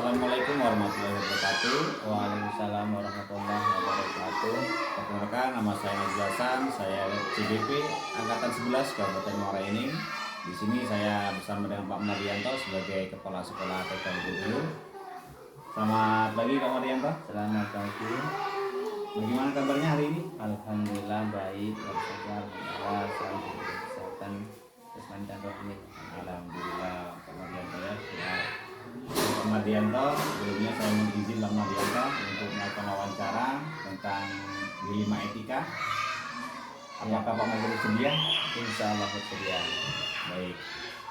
Assalamualaikum warahmatullahi wabarakatuh. Waalaikumsalam warahmatullahi wabarakatuh. Perkenalkan, nama saya Najwa Hasan, saya CBP Angkatan 11 Kabupaten Muara Enim. Di sini saya bersama dengan Pak Mardianto sebagai Kepala Sekolah TK Bulu. Selamat pagi Pak Mardianto. Selamat pagi. Bagaimana kabarnya hari ini? Alhamdulillah baik. Alhamdulillah selalu diberi kesehatan jasmani dan rohani. Alhamdulillah Pak Mardianto ya. Pak Mardianto, sebelumnya saya mohon izin Pak Mardianto untuk melakukan wawancara tentang dilema etika. Apakah Pak Mardianto bersedia? Insya Allah bersedia. Baik.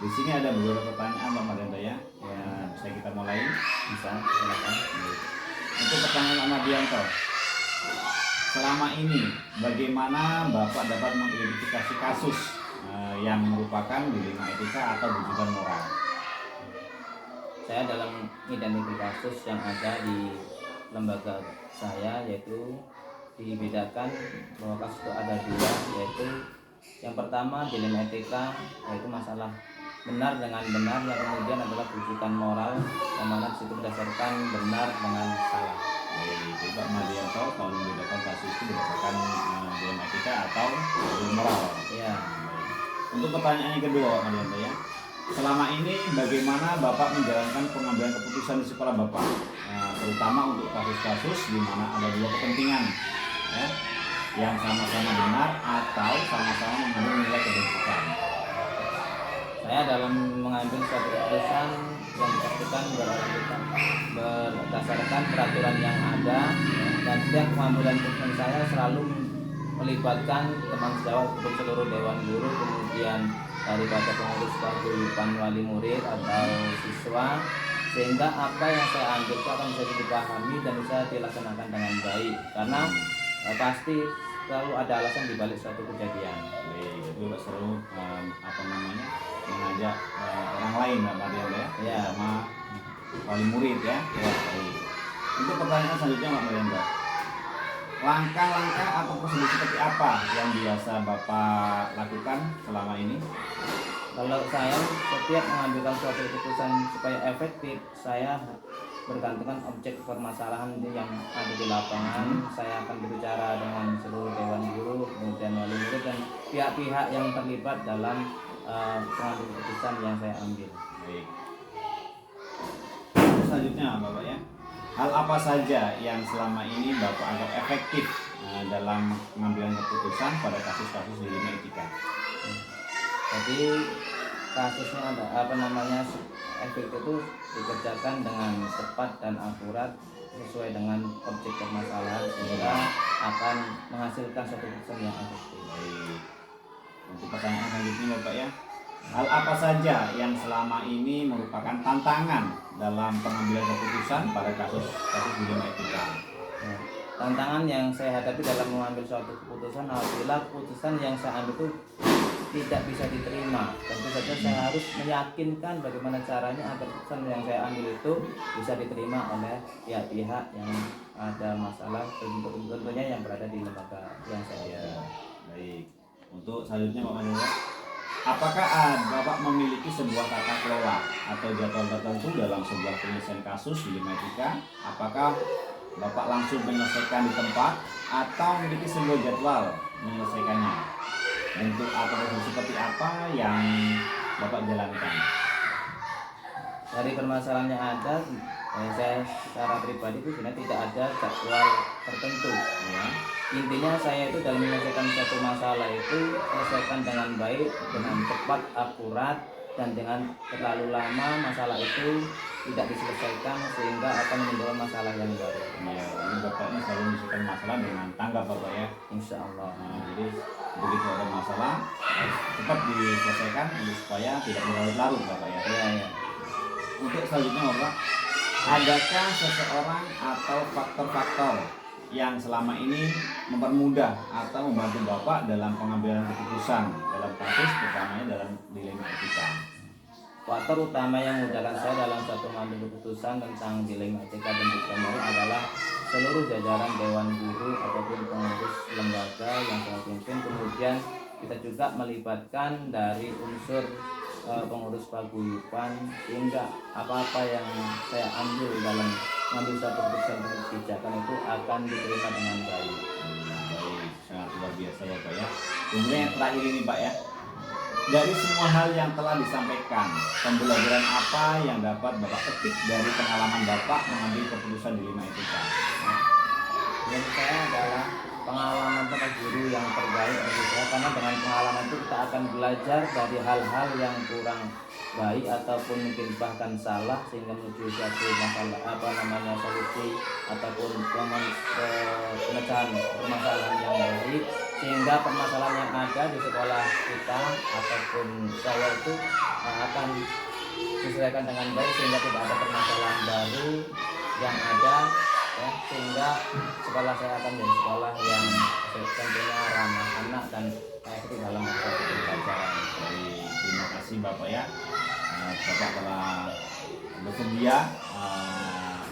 Di sini ada beberapa pertanyaan Pak Mardianto ya. Ya, bisa kita mulai? Bisa, silakan. Baik. Untuk pertanyaan Pak Mardianto, selama ini bagaimana Bapak dapat mengidentifikasi kasus yang merupakan dilema etika atau bujukan moral? Saya dalam identifikasi kasus yang ada di lembaga saya, yaitu dibedakan bahwa kasus itu ada dua, yaitu yang pertama dilema etika, yaitu masalah benar dengan benar, yang kemudian adalah bujukan moral, yang mana disitu berdasarkan benar dengan salah. Baik, Pak Mardianto kalau membedakan kasus itu berdasarkan dilema etika atau dilema moral. Ya. Baik. Untuk pertanyaan yang kedua Pak Mardianto ya, selama ini bagaimana Bapak menjalankan pengambilan keputusan di sekolah Bapak, terutama untuk kasus-kasus di mana ada dua kepentingan ya, yang sama-sama benar atau sama-sama mengandung nilai kebencian? Saya dalam mengambil suatu keputusan yang dipastikan berdasarkan peraturan yang ada, dan setiap pengambilan keputusan saya selalu melibatkan teman sejawat untuk seluruh dewan guru, kemudian daripada pengurus paguyuban wali murid atau siswa, sehingga apa yang saya ambil itu akan bisa dipahami dan bisa dilaksanakan dengan baik, karena pasti selalu ada alasan dibalik suatu kejadian. Baik, itu Pak selalu mengajak orang lain Pak Mardianto ya, sama wali murid ya. Baik. Untuk pertanyaan selanjutnya Pak Mardianto, langkah-langkah atau prosedur seperti apa yang biasa Bapak lakukan selama ini? Kalau saya setiap mengambilkan suatu keputusan supaya efektif, saya bergantungan objek permasalahan yang ada di lapangan. Saya akan berbicara dengan seluruh dewan guru, kemudian wali murid dan pihak-pihak yang terlibat dalam pengambil keputusan yang saya ambil. Baik. Selanjutnya Bapak ya, hal apa saja yang selama ini Bapak anggap efektif dalam pengambilan keputusan pada kasus-kasus dilema etika? Jadi kasusnya ada efektif itu dikerjakan dengan cepat dan akurat sesuai dengan objek permasalahan, sehingga akan menghasilkan suatu keputusan yang efektif. Baik. Untuk pertanyaan selanjutnya Bapak ya, hal apa saja yang selama ini merupakan tantangan dalam pengambilan keputusan pada kasus-kasus dilema etika? Ya, tantangan yang saya hadapi dalam mengambil suatu keputusan apabila keputusan yang saya ambil itu tidak bisa diterima. Tentu saja saya harus meyakinkan bagaimana caranya agar keputusan yang saya ambil itu bisa diterima oleh pihak-pihak yang ada masalah, tentunya yang berada di lembaga yang saya. Baik. Untuk selanjutnya Pak Mardianto, apakah Bapak memiliki sebuah tata kelola atau jadwal tertentu dalam sebuah penyelesaian kasus dilema etika? Apakah Bapak langsung menyelesaikan di tempat atau memiliki sebuah jadwal menyelesaikannya? Bentuk atau proses seperti apa yang Bapak jalankan? Dari permasalahan yang ada, saya secara pribadi itu sebenarnya tidak ada jadwal tertentu ya. Intinya saya itu dalam menyelesaikan suatu masalah itu selesaikan dengan baik, dengan cepat, akurat, dan dengan terlalu lama masalah itu tidak diselesaikan sehingga akan menimbulkan masalah yang baru. Ya, ini Bapak ini selalu menyelesaikan masalah dengan tanggap Bapak ya. Insya Allah. Jadi begitu ada masalah cepat diselesaikan supaya tidak berlarut-larut Bapak ya. Ya. Untuk selanjutnya Bapak, adakah seseorang atau faktor-faktor yang selama ini mempermudah atau membantu Bapak dalam pengambilan keputusan dalam kasus, terutamanya dalam dilema etika? Faktor utama yang memudahkan saya dalam suatu mengambil keputusan tentang dilema etika dan bujukan moral adalah seluruh jajaran dewan guru ataupun pengurus lembaga yang saya pimpin. Kemudian kita juga melibatkan dari unsur pengurus paguyuban, sehingga apa-apa yang saya ambil dalam mengambil satu kebijakan itu akan diterima dengan baik. Baik, sangat luar biasa Bapak ya. Kemudian yang terakhir ini Pak ya, dari semua hal yang telah disampaikan, pembelajaran apa yang dapat Bapak petik dari pengalaman Bapak mengambil keputusan di 5 etika? Yang saya adalah pengalaman para guru yang terbaik bagi saya, karena dengan pengalaman itu kita akan belajar dari hal-hal yang kurang baik ataupun mungkin bahkan salah, sehingga menuju suatu masalah solusi ataupun pemecahan permasalahan yang baik, sehingga permasalahan yang ada di sekolah kita ataupun saya itu akan diselesaikan dengan baik, sehingga tidak ada permasalahan baru yang ada ya, sehingga sekolah saya akan menjadi sekolah yang tentunya ramah anak dan efektif dalam proses pembelajaran. Jadi terima kasih Bapak ya, Bapak telah bersedia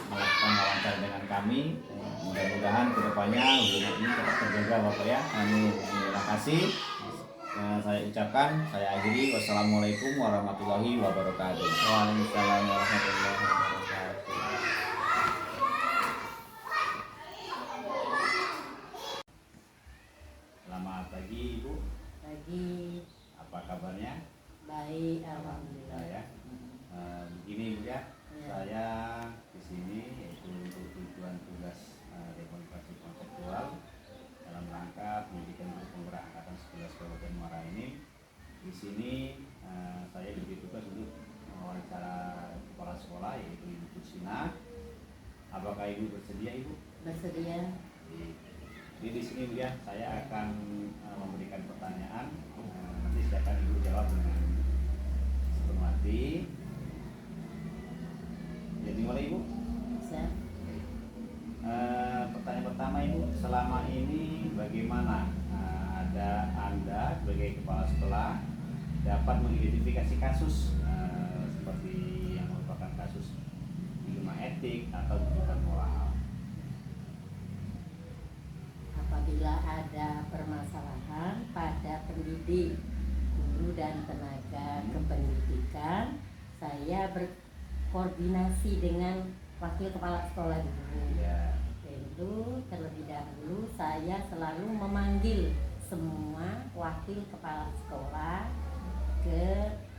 melakukan wawancara dengan kami. Mudah-mudahan kedepannya hubungan ini tetap terjaga Bapak ya. Amin. Terima kasih. Saya ucapkan, saya akhiri. Wassalamualaikum warahmatullahi wabarakatuh. Waalaikumsalam warahmatullahi wabarakatuh. Selamat pagi Ibu. Pagi, Apa kabarnya? baik, alhamdulillah. Ya. Begini Ibu ya, Ya. saya di sini yaitu untuk tujuan tugas demonstrasi konseptual dalam rangka pendidikan guru penggerak angkatan 11 Kabupaten Muara ini. Di sini saya diberi tugas untuk mewawancara kepala sekolah yaitu Ibu Kusina. Apakah Ibu bersedia Ibu? Bersedia? Jadi di sini Bu ya, saya akan memberikan pertanyaan. Nanti silakan Ibu jawab dengan sepenuh hati. Jadi mulai Ibu. Bisa? Pertanyaan pertama Ibu, selama ini bagaimana ada Anda sebagai kepala sekolah dapat mengidentifikasi kasus seperti yang merupakan kasus dilema etik atau bukan moral? Apabila ada permasalahan pada pendidik, guru dan tenaga kependidikan, saya berkoordinasi dengan wakil kepala sekolah dulu. Ya. Tentu terlebih dahulu saya selalu memanggil semua wakil kepala sekolah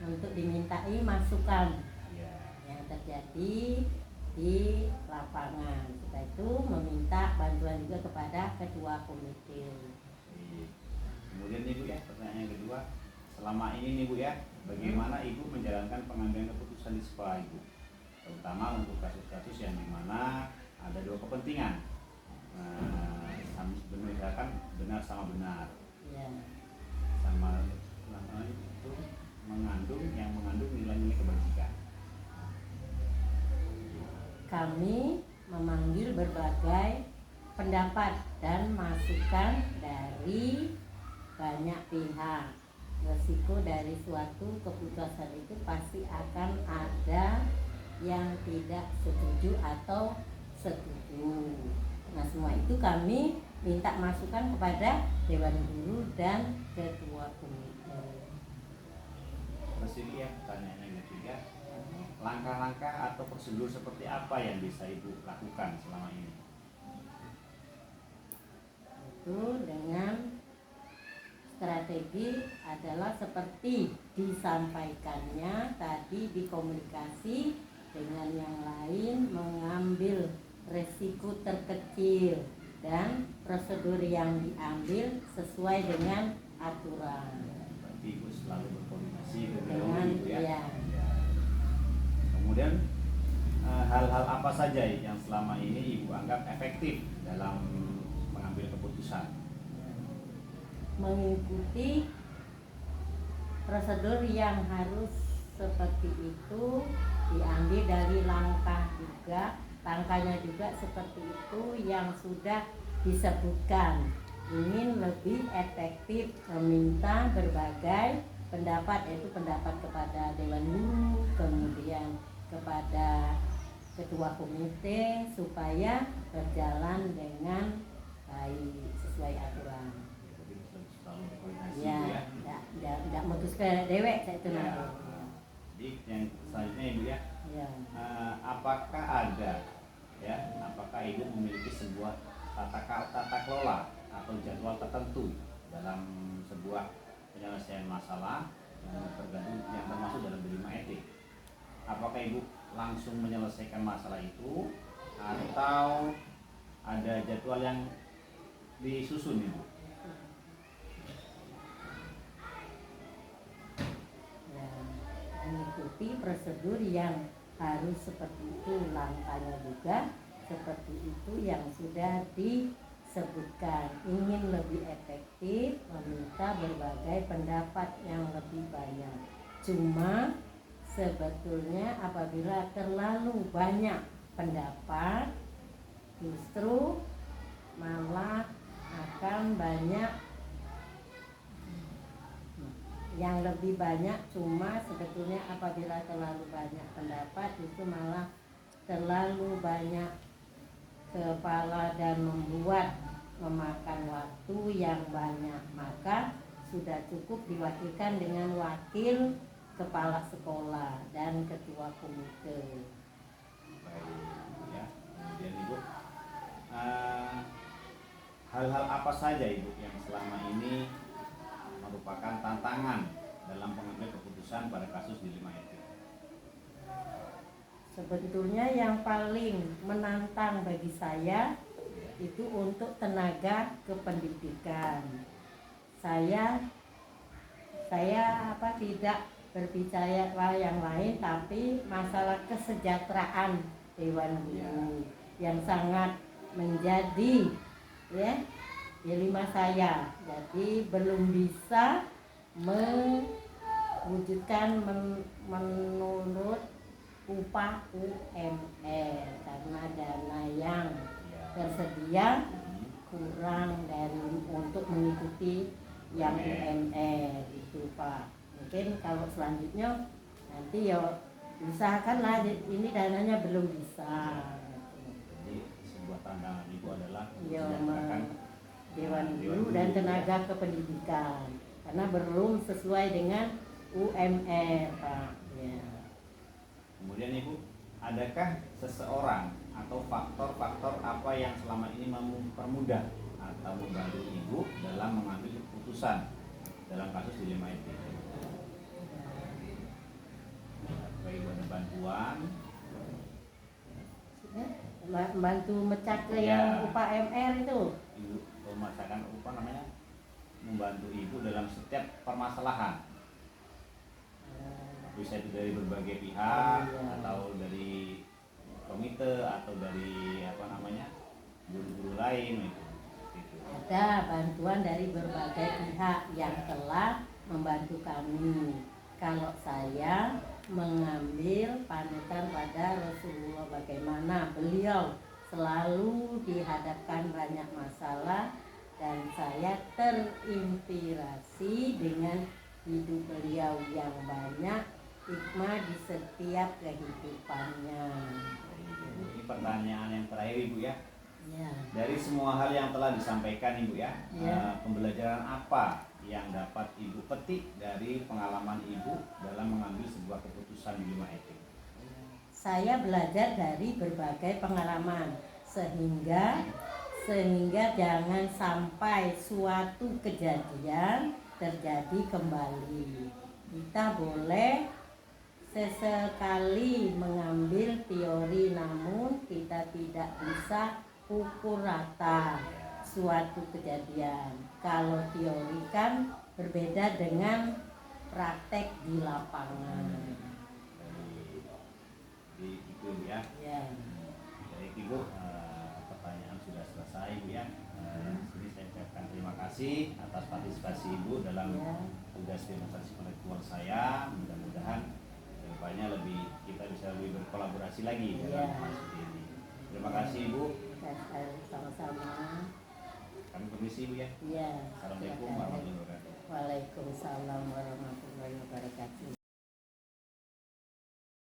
untuk dimintai masukan Ya. yang terjadi di lapangan. Setelah itu meminta bantuan juga kepada ketua komite. Kemudian Ibu ya, pertanyaan yang kedua, selama ini nih Bu ya, bagaimana Ibu menjalankan pengambilan keputusan di sekolah Ibu, terutama untuk kasus-kasus yang dimana ada dua kepentingan, misalkan benar sama benar, Ya. sama itu mengandung nilai-nilai kebajikan. Kami memanggil berbagai pendapat dan masukan dari banyak pihak. Resiko dari suatu keputusan itu pasti akan ada yang tidak setuju atau setuju. Nah, semua itu kami minta masukan kepada Dewan Guru dan Ketua Komite. Terus ini ya, pertanyaan yang ketiga, langkah-langkah atau prosedur seperti apa yang bisa Ibu lakukan selama ini? Itu dengan strategi adalah seperti disampaikannya tadi di komunikasi dengan yang lain, mengambil resiko terkecil dan prosedur yang diambil sesuai dengan aturan. Berarti Ibu selalu berkoordinasi Dengan Ibu ya. ya. Kemudian hal-hal apa saja yang selama ini Ibu anggap efektif dalam mengambil keputusan? Mengikuti prosedur yang harus seperti itu, diambil dari langkahnya juga seperti itu yang sudah disebutkan. Ingin lebih efektif meminta berbagai pendapat, yaitu pendapat kepada Dewan Guru, kemudian kepada Ketua Komite, supaya berjalan dengan baik sesuai aturan. Jadi selalu berkoordinasi Ya, Bu ya. tidak mutus ke dewek saya itu Ya. nanti. Jadi yang selanjutnya Ibu ya, Ya. apakah ada ya, apakah Ibu memiliki sebuah tata kelola atau jadwal tertentu dalam sebuah penyelesaian masalah yang termasuk dalam dilema etik? Apakah Ibu langsung menyelesaikan masalah itu atau ada jadwal yang disusun Ibu? Ya, mengikuti prosedur yang harus seperti itu, langkahnya juga seperti itu yang sudah disebutkan. Ingin lebih efektif, meminta berbagai pendapat yang lebih banyak. Cuma sebetulnya apabila terlalu banyak pendapat, justru malah akan banyak yang lebih banyak. Cuma sebetulnya apabila terlalu banyak pendapat itu malah terlalu banyak kepala dan memakan waktu yang banyak. Maka sudah cukup diwakilkan dengan wakil kepala sekolah dan ketua komite. Baik, ya. Kemudian Ibu, hal-hal apa saja Ibu yang selama ini merupakan tantangan dalam pengambilan keputusan pada kasus dilema etik? Sebetulnya yang paling menantang bagi saya itu untuk tenaga kependidikan. Saya tidak berbicara yang lain, tapi masalah kesejahteraan Dewan Guru yang sangat menjadi dilema saya. Jadi belum bisa mewujudkan menurut upah UMR karena dana yang tersedia kurang dari untuk mengikuti yang UMR itu Pak. Mungkin kalau selanjutnya nanti ya usahakanlah, ini dananya belum bisa. Jadi sebuah tantangan Ibu adalah Ya, mensejahterakan Dewan Guru dan tenaga kependidikan karena belum sesuai dengan UMR Pak. Ya. Kemudian Ibu, adakah seseorang atau faktor-faktor apa yang selama ini mempermudah atau membantu Ibu dalam mengambil keputusan dalam kasus dilema etik? Apakah Ibu ada bantuan? Membantu mencak yang upah MR itu. Ibu memasakkan membantu Ibu dalam setiap permasalahan, bisa itu dari berbagai pihak atau dari komite atau dari guru-guru lain itu. Ada bantuan dari berbagai pihak yang telah membantu kami. Kalau saya mengambil panutan pada Rasulullah, bagaimana beliau selalu dihadapkan banyak masalah, dan saya terinspirasi dengan hidup beliau yang banyak hikmah di setiap kehidupannya. Ini pertanyaan yang terakhir Ibu ya. Ya. Dari semua hal yang telah disampaikan Ibu ya, pembelajaran apa yang dapat Ibu petik dari pengalaman Ibu dalam mengambil sebuah keputusan dilema etik? Saya belajar dari berbagai pengalaman sehingga jangan sampai suatu kejadian terjadi kembali. Kita boleh sesekali mengambil teori, namun kita tidak bisa pukul rata suatu kejadian. Kalau teori kan berbeda dengan praktek di lapangan. Jadi itu ya. Baik Ibu, pertanyaan sudah selesai Ibu ya. Sini saya ucapkan terima kasih atas partisipasi Ibu dalam tugas demonstrasi intelektual saya. Mudah-mudahan kedepannya kita bisa lebih berkolaborasi lagi dalam hal seperti ini. Terima kasih Ibu. Sama-sama. Kami permisi Ibu ya. Iya. Assalamualaikum warahmatullahi wabarakatuh. Waalaikumsalam warahmatullahi wabarakatuh.